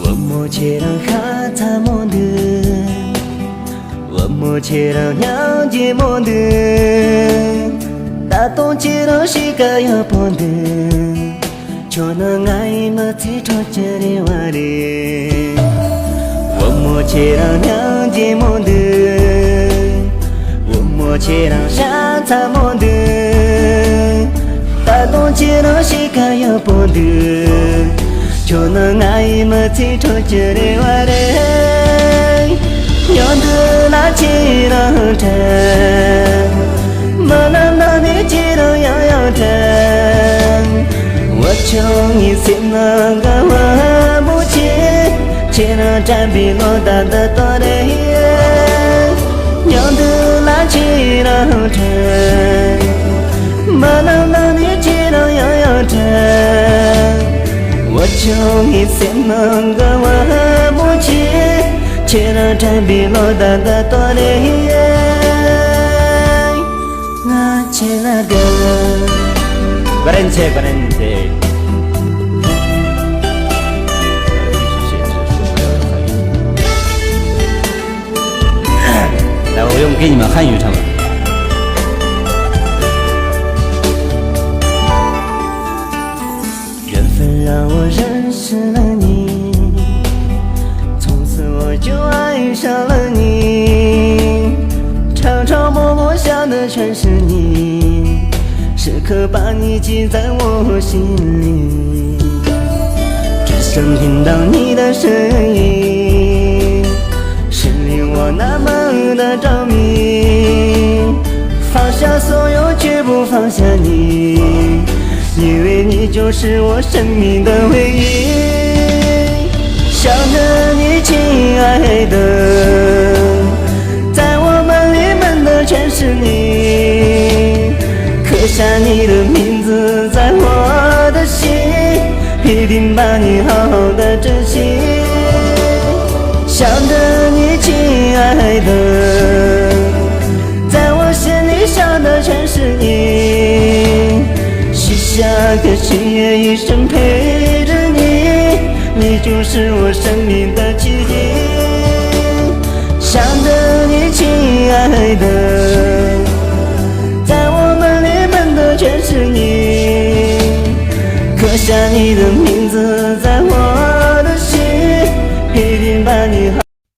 我莫切让哈他莫得，我莫切让鸟姐莫得，大东切让西嘎呀莫得，就能爱么才着这里话的。我莫切让鸟姐莫得，我莫切让沙他莫得，大东切让西嘎呀莫得。就能爱么才着这里话的，要得那几郎城，么那那你几郎要城，我求你谁能个我不切，切那站比罗大的多的，要得那几郎城，么那那你几郎要城。我求你谁能个我不切，切那站比罗大的多的，那切那个。Valencia。来，我用给你们汉语唱吧。让我认识了你，从此我就爱上了你，吵吵摸摸想的全是你，时刻把你记在我心里，只想听到你的声音，是令我那么的着迷，放下所有绝不放下你，因为你就是我生命的唯一，想着你亲爱的，在我梦里梦的全是你，刻下你的名字在我的心，一定把你好好的珍惜，想着你亲爱的，在我心里想的全是你，下个心愿一生陪着你，你就是我生命的奇迹，想着你亲爱的，在我梦里梦的全是你，刻下你的